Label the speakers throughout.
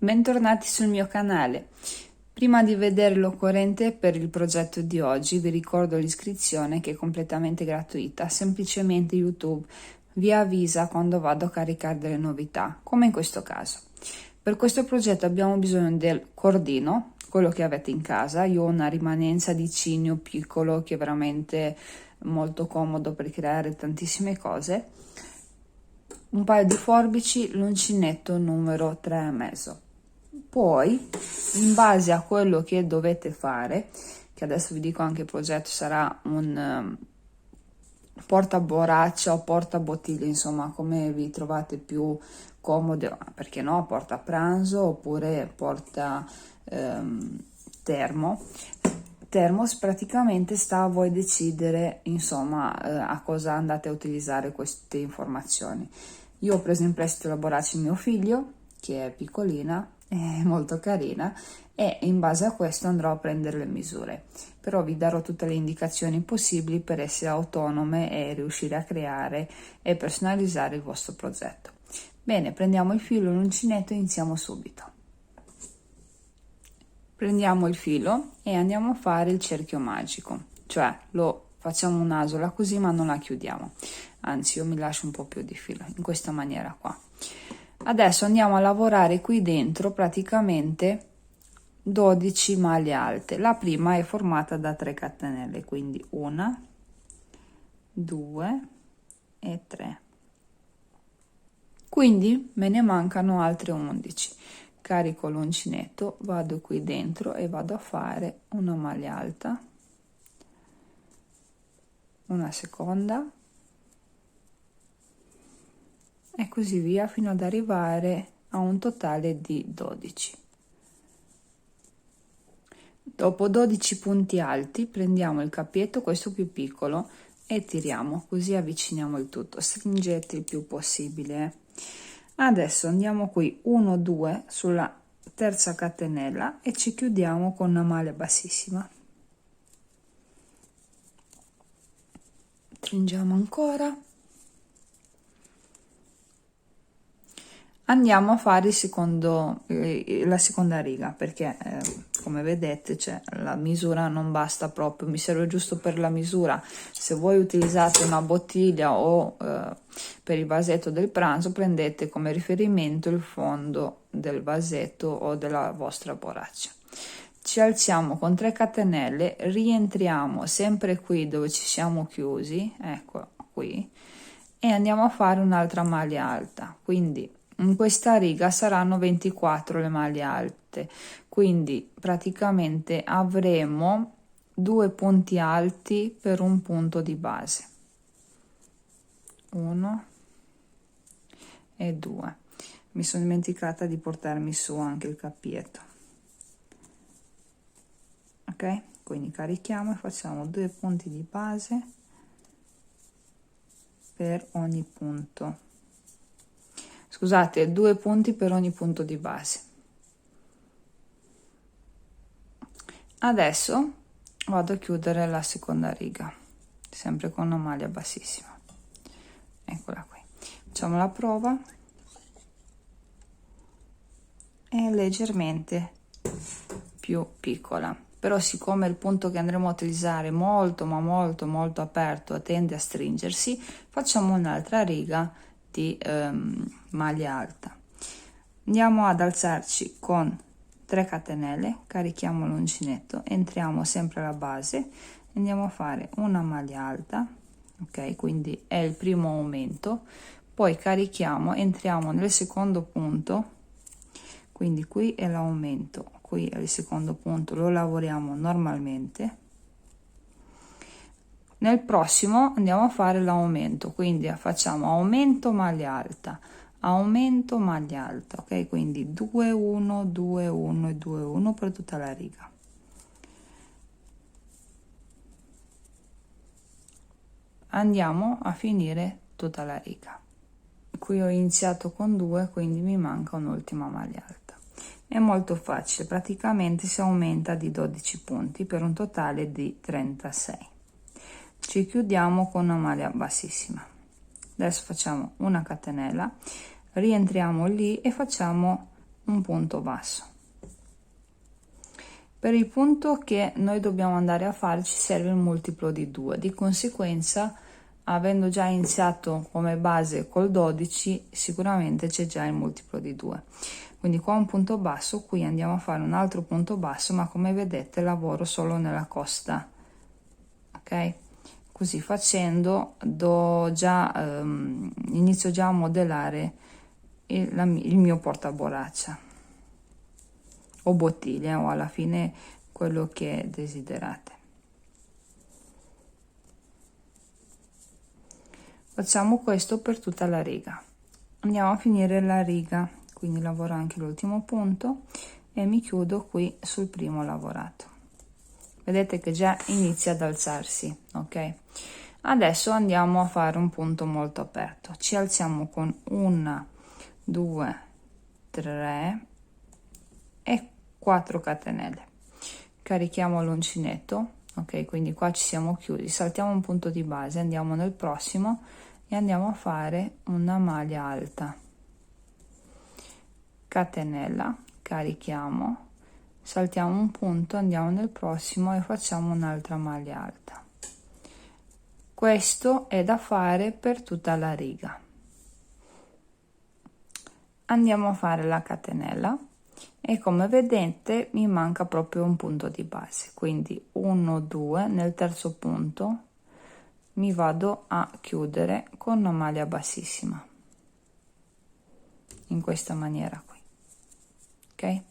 Speaker 1: Bentornati sul mio canale. Prima di vedere l'occorrente per il progetto di oggi vi ricordo l'iscrizione che è completamente gratuita, semplicemente YouTube vi avvisa quando vado a caricare delle novità, come in questo caso. Per questo progetto abbiamo bisogno del cordino, quello che avete in casa. Io ho una rimanenza di cigno piccolo che è veramente molto comodo per creare tantissime cose, un paio di forbici, l'uncinetto numero 3,5. Poi, in base a quello che dovete fare, che adesso vi dico anche il progetto, sarà un portaborraccia o portabottiglie, insomma, come vi trovate più comodo, perché no, porta pranzo oppure porta Thermos, praticamente sta a voi decidere, insomma, a cosa andate a utilizzare queste informazioni. Io ho preso in prestito la borraccia di mio figlio, che è piccolina, è molto carina, e in base a questo andrò a prendere le misure. Però vi darò tutte le indicazioni possibili per essere autonome e riuscire a creare e personalizzare il vostro progetto. Bene, prendiamo il filo, l'uncinetto e iniziamo subito. Prendiamo il filo e andiamo a fare il cerchio magico, cioè lo facciamo un'asola così ma non la chiudiamo, anzi io mi lascio un po' più di filo in questa maniera qua. Adesso andiamo a lavorare qui dentro praticamente 12 maglie alte. La prima è formata da 3 catenelle, quindi 1, 2 e 3. Quindi me ne mancano altre 11. Carico l'uncinetto, vado qui dentro e vado a fare una maglia alta, una seconda e così via fino ad arrivare a un totale di 12. Dopo 12 punti alti prendiamo il cappietto, questo più piccolo, e tiriamo, così avviciniamo il tutto, stringete il più possibile. Adesso andiamo qui 1 2 sulla terza catenella e ci chiudiamo con una maglia bassissima, stringiamo ancora, andiamo a fare la seconda riga, perché come vedete la misura non basta proprio, mi serve giusto per la misura. Se voi utilizzate una bottiglia o per il vasetto del pranzo, prendete come riferimento il fondo del vasetto o della vostra borraccia. Ci alziamo con 3 catenelle, rientriamo sempre qui dove ci siamo chiusi, ecco qui, e andiamo a fare un'altra maglia alta. Quindi in questa riga saranno 24 le maglie alte, quindi praticamente avremo 2 punti alti per un punto di base, 1 e 2. Mi sono dimenticata di portarmi su anche il cappietto, ok? Quindi carichiamo e facciamo 2 punti di base per ogni punto. Scusate, 2 punti per ogni punto di base. Adesso vado a chiudere la seconda riga, sempre con una maglia bassissima. Eccola qui. Facciamo la prova. È leggermente più piccola, però siccome il punto che andremo a utilizzare è molto molto aperto e tende a stringersi, facciamo un'altra riga di maglia alta. Andiamo ad alzarci con 3 catenelle, carichiamo l'uncinetto, entriamo sempre alla base e andiamo a fare una maglia alta, ok? Quindi è il primo aumento, poi carichiamo, entriamo nel secondo punto, quindi qui è l'aumento, qui è il secondo punto, lo lavoriamo normalmente. Nel prossimo andiamo a fare l'aumento, quindi facciamo aumento maglia alta, aumento maglia alta, ok? Quindi 2 1 2 1 e 2 1 per tutta la riga. Andiamo a finire tutta la riga. Qui ho iniziato con 2, quindi mi manca un'ultima maglia alta. È molto facile, praticamente si aumenta di 12 punti per un totale di 36. Ci chiudiamo con una maglia bassissima. Adesso facciamo una catenella, rientriamo lì e facciamo un punto basso. Per il punto che noi dobbiamo andare a fare ci serve il multiplo di 2, di conseguenza, avendo già iniziato come base col 12, sicuramente c'è già il multiplo di 2. Quindi qua un punto basso, qui andiamo a fare un altro punto basso, ma come vedete lavoro solo nella costa, ok? Così facendo inizio già a modellare il mio portaborraccia o bottiglia, o alla fine quello che desiderate. Facciamo questo per tutta la riga. Andiamo a finire la riga, quindi lavoro anche l'ultimo punto e mi chiudo qui sul primo lavorato. Vedete che già inizia ad alzarsi, ok? Adesso andiamo a fare un punto molto aperto. Ci alziamo con 1, 2, 3 e 4 catenelle. Carichiamo l'uncinetto, ok? Quindi qua ci siamo chiusi, saltiamo un punto di base, andiamo nel prossimo e andiamo a fare una maglia alta, catenella, carichiamo, saltiamo un punto, andiamo nel prossimo e facciamo un'altra maglia alta. Questo è da fare per tutta la riga. Andiamo a fare la catenella e come vedete mi manca proprio un punto di base, quindi 1, 2, nel terzo punto mi vado a chiudere con una maglia bassissima in questa maniera qui, ok?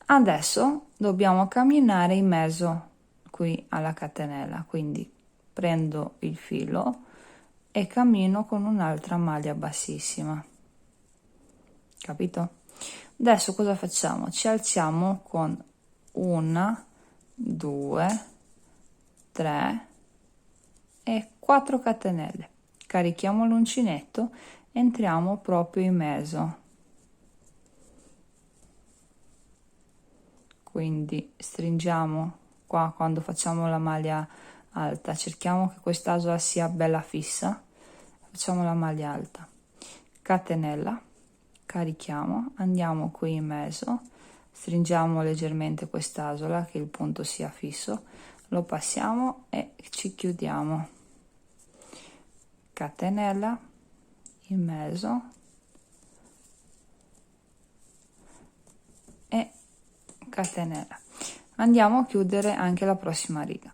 Speaker 1: Adesso dobbiamo camminare in mezzo qui alla catenella, quindi prendo il filo e cammino con un'altra maglia bassissima, capito? Adesso cosa facciamo? Ci alziamo con 1, 2, 3 e 4 catenelle, carichiamo l'uncinetto, entriamo proprio in mezzo, quindi stringiamo qua quando facciamo la maglia alta, cerchiamo che quest'asola sia bella fissa, facciamo la maglia alta, catenella, carichiamo, andiamo qui in mezzo, stringiamo leggermente quest'asola che il punto sia fisso, lo passiamo e ci chiudiamo, catenella in mezzo e catenella. Andiamo a chiudere anche la prossima riga,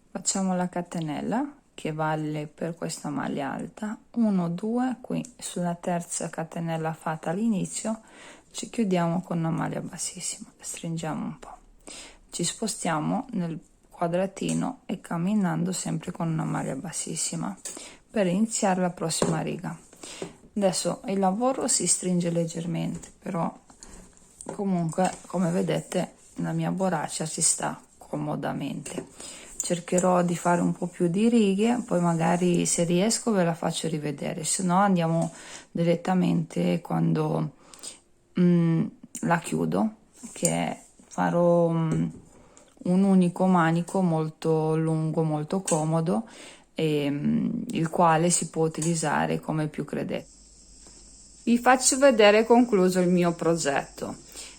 Speaker 1: facciamo la catenella che vale per questa maglia alta, 1, 2, qui sulla terza catenella fatta all'inizio ci chiudiamo con una maglia bassissima, stringiamo un po', ci spostiamo nel quadratino e camminando sempre con una maglia bassissima per iniziare la prossima riga. Adesso il lavoro si stringe leggermente, però comunque come vedete la mia borraccia ci sta comodamente. Cercherò di fare un po' più di righe, poi magari se riesco ve la faccio rivedere, se no andiamo direttamente quando la chiudo, che farò un unico manico molto lungo, molto comodo, e il quale si può utilizzare come più credete. Vi faccio vedere concluso il mio progetto.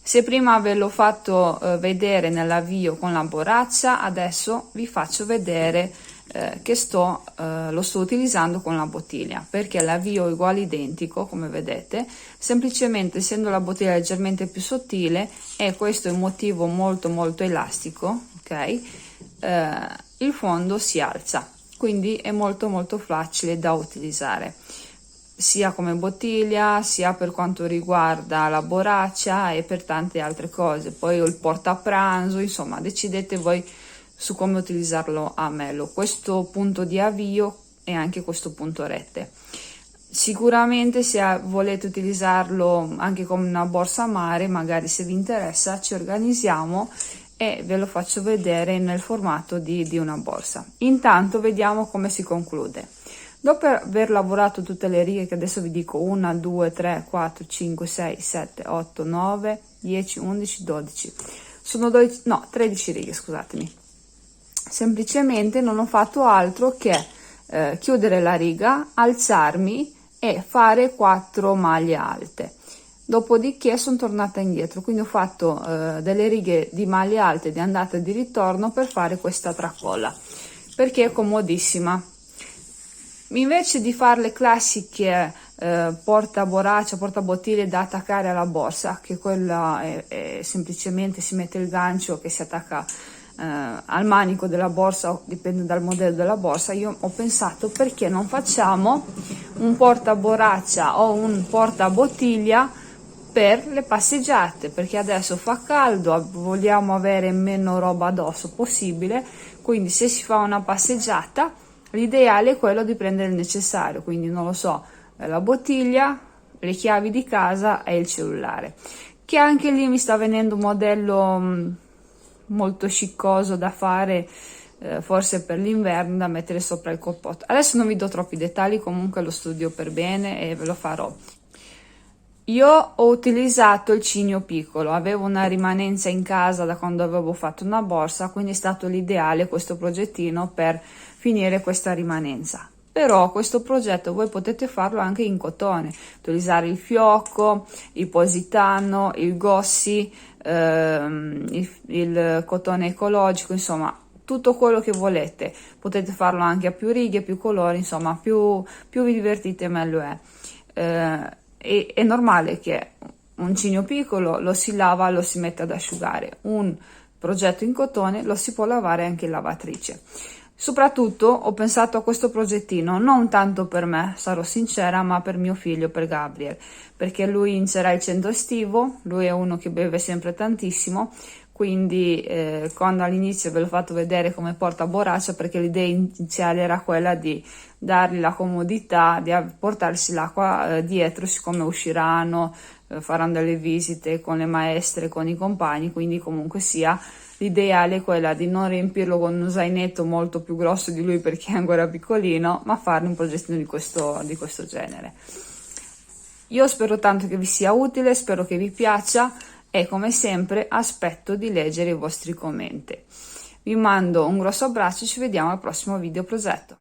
Speaker 1: Se prima ve l'ho fatto vedere nell'avvio con la borraccia, adesso vi faccio vedere che lo sto utilizzando con la bottiglia, perché l'avvio è uguale identico come vedete, semplicemente essendo la bottiglia leggermente più sottile e questo è un motivo molto elastico, ok? Il fondo si alza, quindi è molto facile da utilizzare, sia come bottiglia, sia per quanto riguarda la borraccia e per tante altre cose. Poi ho il portapranzo, insomma decidete voi su come utilizzarlo a meglio, questo punto di avvio e anche questo punto rete. Sicuramente se volete utilizzarlo anche come una borsa mare, magari se vi interessa ci organizziamo e ve lo faccio vedere nel formato di una borsa. Intanto vediamo come si conclude. Dopo aver lavorato tutte le righe, che adesso vi dico 1, 2, 3, 4, 5, 6, 7, 8, 9, 10, 11, 12, sono 13 righe, scusatemi. Semplicemente non ho fatto altro che chiudere la riga, alzarmi e fare 4 maglie alte. dopodiché sono tornata indietro, quindi ho fatto delle righe di maglie alte di andata e di ritorno per fare questa tracolla, perché è comodissima. Invece di fare le classiche porta borraccia, porta bottiglie da attaccare alla borsa, che quella è semplicemente si mette il gancio che si attacca al manico della borsa, o dipende dal modello della borsa, io ho pensato perché non facciamo un porta borraccia o un porta bottiglia per le passeggiate, perché adesso fa caldo, vogliamo avere meno roba addosso possibile, quindi se si fa una passeggiata l'ideale è quello di prendere il necessario, quindi non lo so, la bottiglia, le chiavi di casa e il cellulare, che anche lì mi sta venendo un modello molto sciccoso da fare, forse per l'inverno, da mettere sopra il cappotto. Adesso non vi do troppi dettagli, comunque lo studio per bene e ve lo farò. Io ho utilizzato il cigno piccolo, avevo una rimanenza in casa da quando avevo fatto una borsa, quindi è stato l'ideale questo progettino per finire questa rimanenza. Però questo progetto voi potete farlo anche in cotone, utilizzare il fiocco, il positano, il gossi, il cotone ecologico, insomma tutto quello che volete. Potete farlo anche a più righe, più colori, insomma più vi divertite meglio è. È normale che un cigno piccolo lo si lava, lo si mette ad asciugare, un progetto in cotone lo si può lavare anche in lavatrice. Soprattutto ho pensato a questo progettino non tanto per me, sarò sincera, ma per mio figlio, per Gabriel, perché lui inizierà il centro estivo, lui è uno che beve sempre tantissimo, quindi quando all'inizio ve l'ho fatto vedere come porta borraccia, perché l'idea iniziale era quella di dargli la comodità di portarsi l'acqua dietro, siccome usciranno, faranno delle visite con le maestre, con i compagni, quindi comunque sia l'ideale è quella di non riempirlo con uno zainetto molto più grosso di lui perché è ancora piccolino, ma farne un progettino di questo genere. Io spero tanto che vi sia utile, spero che vi piaccia e come sempre aspetto di leggere i vostri commenti. Vi mando un grosso abbraccio e ci vediamo al prossimo video progetto.